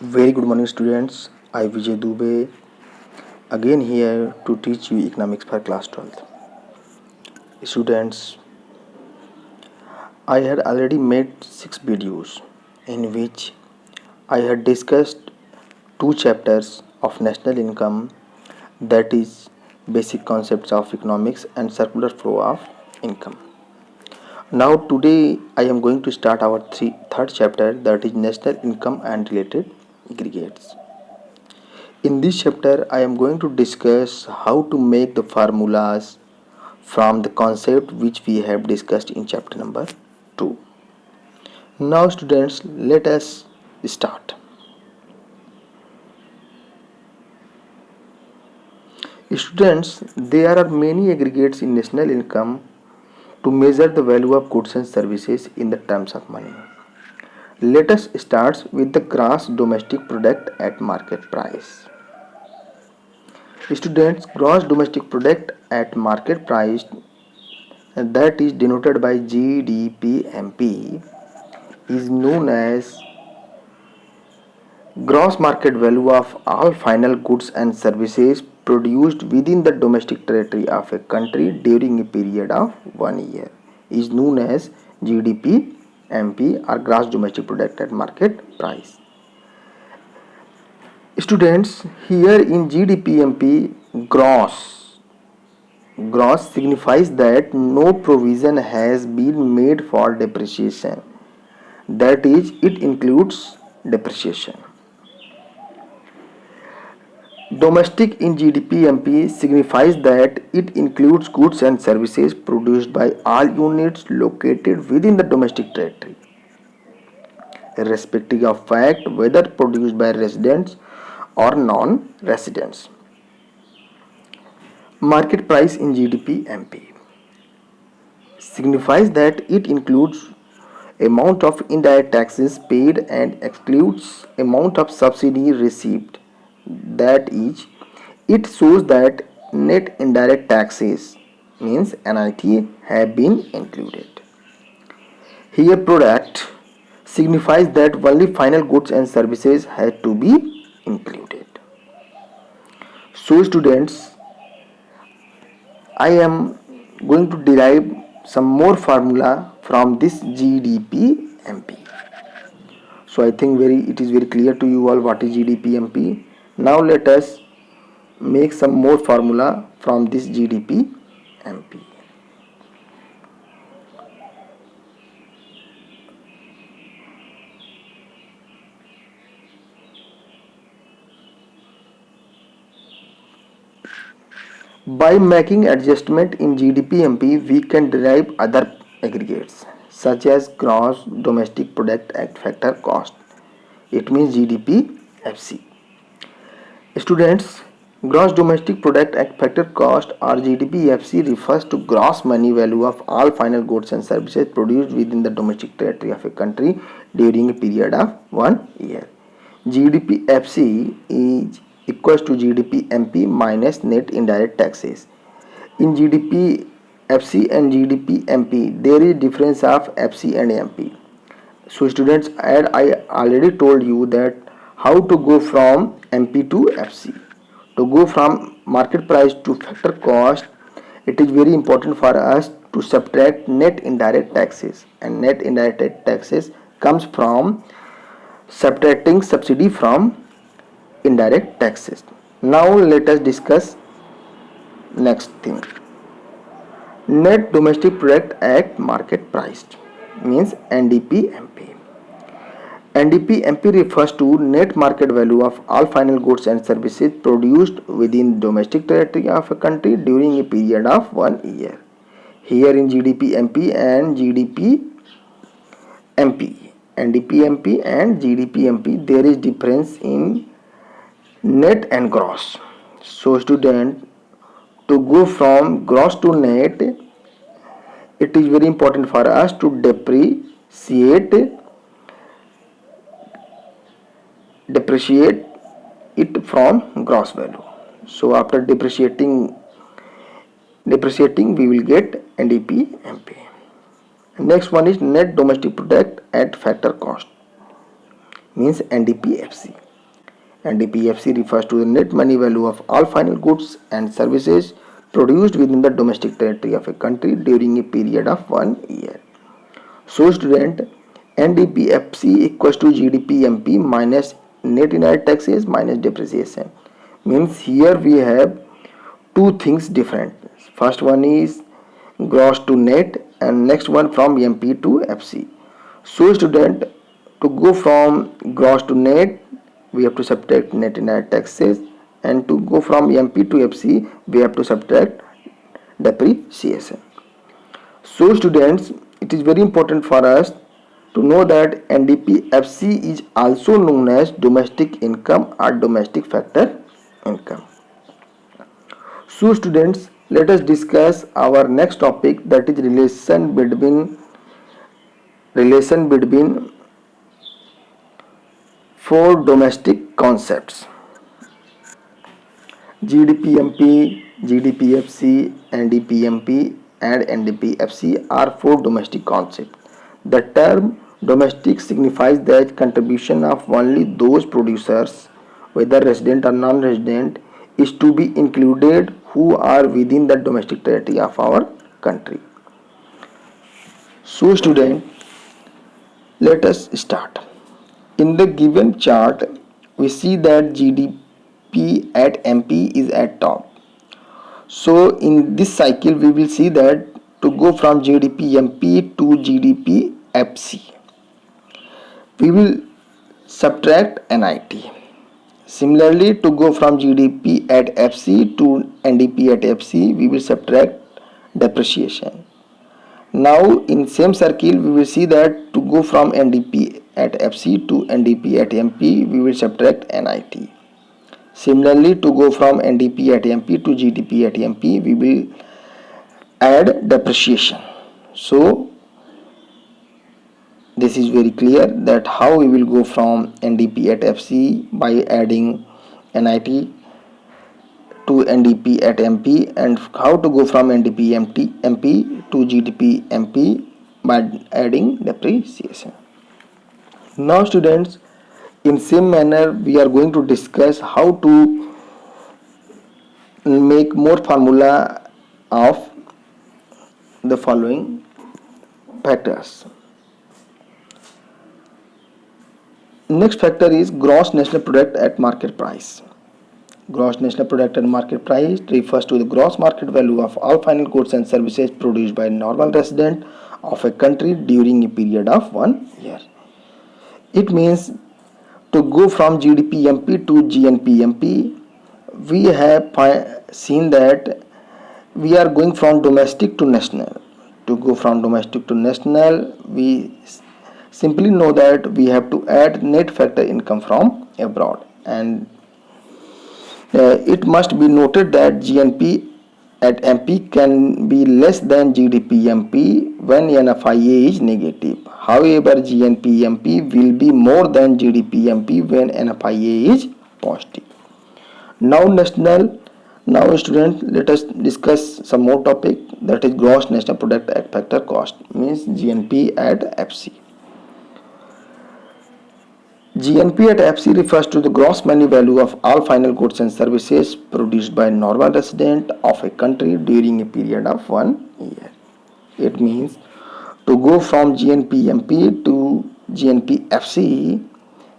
Very good morning, students. I Vijay Dubey again here to teach you economics for class 12th. Students, I had already made 6 videos in which I had discussed two chapters of national income, that is basic concepts of economics and circular flow of income. Now today I am going to start our third chapter, that is national income and related aggregates. In this chapter, I am going to discuss how to make the formulas from the concept which we have discussed in chapter number 2. Now, students, let us start. Students, there are many aggregates in national income to measure the value of goods and services in the terms of money. Let us start with the gross domestic product at market price. Students, gross domestic product at market price, that is denoted by GDP-MP, is known as gross market value of all final goods and services produced within the domestic territory of a country during a period of 1 year, is known as GDP-MP or gross domestic product at market price. Students, here in GDP-MP, gross signifies that no provision has been made for depreciation, that is, it includes depreciation. Domestic in GDP-MP signifies that it includes goods and services produced by all units located within the domestic territory, irrespective of fact whether produced by residents or non-residents. Market price in GDP-MP signifies that it includes amount of indirect taxes paid and excludes amount of subsidy received, that is, it shows that net indirect taxes means NIT have been included. Here product signifies that only final goods and services had to be included. So students, I am going to derive some more formula from this GDP-MP. So I think it is very clear to you all what is GDP-MP. Now let us make some more formula from this GDP-MP. By making adjustment in GDP-MP, we can derive other aggregates such as gross domestic product at factor cost. It means GDP-FC. Students, gross domestic product at factor cost or GDP-FC refers to gross money value of all final goods and services produced within the domestic territory of a country during a period of 1 year. GDP-FC is equals to GDP-MP minus net indirect taxes. In GDP-FC and GDP-MP, there is difference of FC and MP. So students, I already told you that how to go from MP to FC. To go from market price to factor cost, it is very important for us to subtract net indirect taxes, and net indirect taxes comes from subtracting subsidy from indirect taxes. Now let us discuss next thing. Net domestic product at market price means NDP-MP. NDP-MP refers to net market value of all final goods and services produced within domestic territory of a country during a period of 1 year. Here in GDP-MP and GDP-MP, NDP-MP and GDP-MP, there is difference in net and gross. So student, to go from gross to net, it is very important for us to depreciate it from gross value. So after depreciating we will get NDP-MP. Next one is net domestic product at factor cost means NDP-FC. NDPFC refers to the net money value of all final goods and services produced within the domestic territory of a country during a period of 1 year. So student, NDPFC equals to GDP-MP minus net indirect taxes minus depreciation. Means here we have two things different. First one is gross to net and next one from MP to FC. So student, to go from gross to net we have to subtract net indirect taxes, and to go from MP to FC we have to subtract depreciation. So students, it is very important for us to know that NDPFC is also known as domestic income or domestic factor income. So students, let us discuss our next topic, that is relation between four domestic concepts: GDP-MP, GDP-FC, NDP-MP and NDP-FC are four domestic concepts. The term domestic signifies the contribution of only those producers, whether resident or non-resident, is to be included who are within the domestic territory of our country. So student, let us start. In the given chart, we see that GDP at MP is at top. So in this cycle, we will see that to go from GDP MP to GDP FC, we will subtract NIT. Similarly, to go from GDP at FC to NDP at FC, we will subtract depreciation. Now in same circle, we will see that to go from NDP at FC to NDP at MP, we will subtract NIT. Similarly, to go from NDP at MP to GDP at MP, we will add depreciation. So this is very clear that how we will go from NDP at FC by adding NIT to NDP at MP, and how to go from NDP MP to GDP MP by adding depreciation. Now students, in same manner we are going to discuss how to make more formula of the following factors. Next factor is gross national product at market price. Gross national product at market price refers to the gross market value of all final goods and services produced by normal resident of a country during a period of 1 year. It means to go from GDP MP to GNP MP, we have seen that we are going from domestic to national. To go from domestic to national, we simply know that we have to add net factor income from abroad, and it must be noted that GNP at MP can be less than GDP MP when NFIA is negative. However, GNP MP will be more than GDP MP when NFIA is positive. Now national. Now students, let us discuss some more topic, that is gross national product at factor cost, means GNP at FC. GNP at FC refers to the gross money value of all final goods and services produced by normal resident of a country during a period of 1 year. It means to go from GNP MP to GNP FC,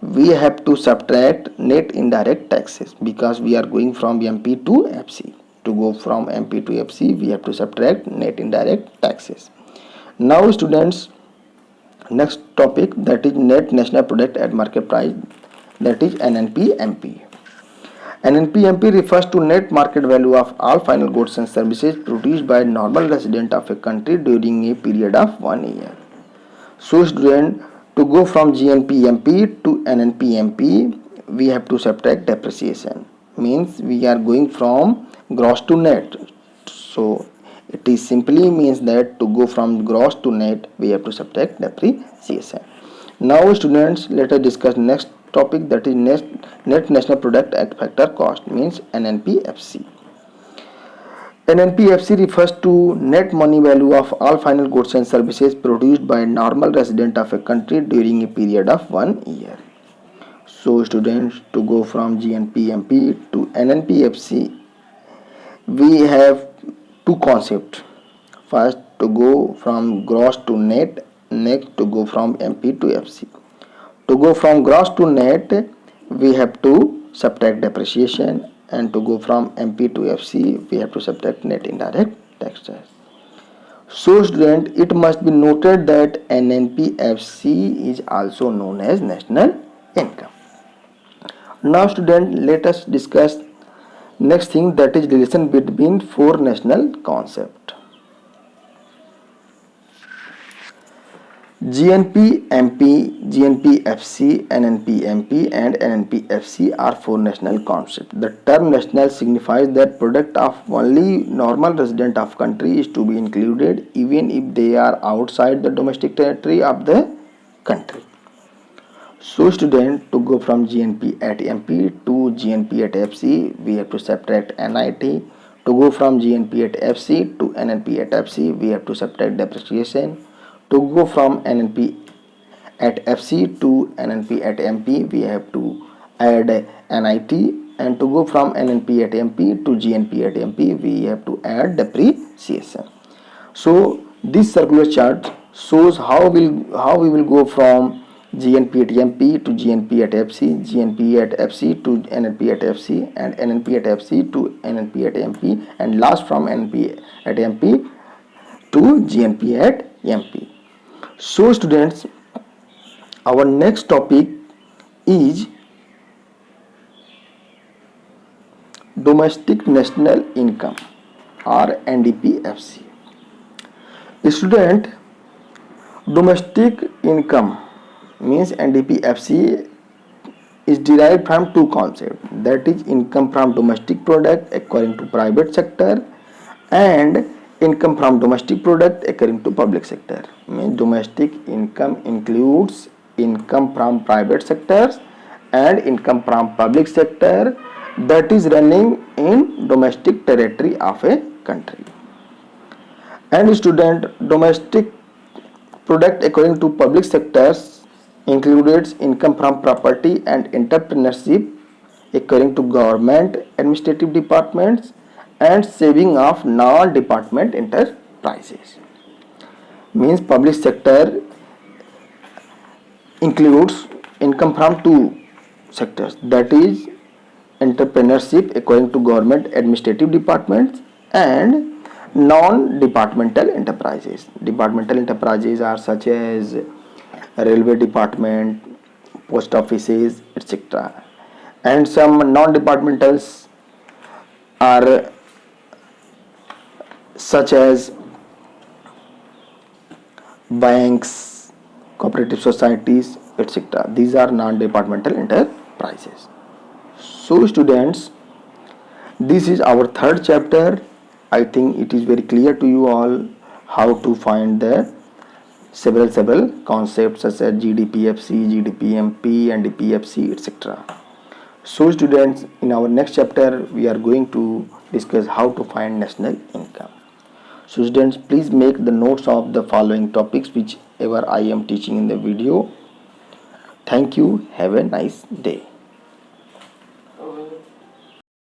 we have to subtract net indirect taxes because we are going from MP to FC. To go from MP to FC, we have to subtract net indirect taxes. Now students, next topic, that is net national product at market price, that is NNP-MP. NNP-MP refers to net market value of all final goods and services produced by normal resident of a country during a period of 1 year. So student, to go from GNP-MP to NNP-MP, we have to subtract depreciation. Means we are going from gross to net. So it is simply means that to go from gross to net, we have to subtract depreciation. Now students, let us discuss next topic, that is net national product at factor cost, means NNP-FC. NNP-FC refers to net money value of all final goods and services produced by normal resident of a country during a period of 1 year. So students, to go from GNP-MP to NNP-FC, we have two concepts. First, to go from gross to net. Next, to go from MP to FC. To go from gross to net, we have to subtract depreciation, and to go from MP to FC, we have to subtract net indirect taxes. So student, it must be noted that NNP-FC is also known as national income. Now student, let us discuss next thing, that is relation between four national concept. GNP-MP, GNP-FC, NNP-MP and NNP-FC are four national concepts. The term national signifies that product of only normal resident of country is to be included even if they are outside the domestic territory of the country. So student, to go from GNP at MP to GNP at FC, we have to subtract NIT. To go from GNP at FC to NNP at FC, we have to subtract depreciation. To go from NNP at FC to NNP at MP, we have to add NIT, and to go from NNP at MP to GNP at MP, we have to add depreciation. So this circular chart shows how we will go from GNP at MP to GNP at FC, GNP at FC to NNP at FC, and NNP at FC to NNP at MP, and last from NNP at MP to GNP at MP. So students, our next topic is domestic national income or NDP-FC. Student, domestic income means NDP-FC is derived from two concepts, that is income from domestic product according to private sector and income from domestic product according to public sector. Means domestic income includes income from private sectors and income from public sector that is running in domestic territory of a country. And student, domestic product according to public sectors includes income from property and entrepreneurship according to government administrative departments and saving of non-department enterprises. Means public sector includes income from two sectors, that is entrepreneurship according to government administrative departments and non-departmental enterprises. Departmental enterprises are such as railway department, post offices, etc. And some non-departmentals are such as banks, cooperative societies, etc. These are non-departmental enterprises. So students, this is our third chapter. I think it is very clear to you all how to find the several concepts such as GDP-FC, GDP-MP, NDP-FC, etc. So students, in our next chapter we are going to discuss how to find national income. So students, please make the notes of the following topics whichever I am teaching in the video. Thank you. Have a nice day.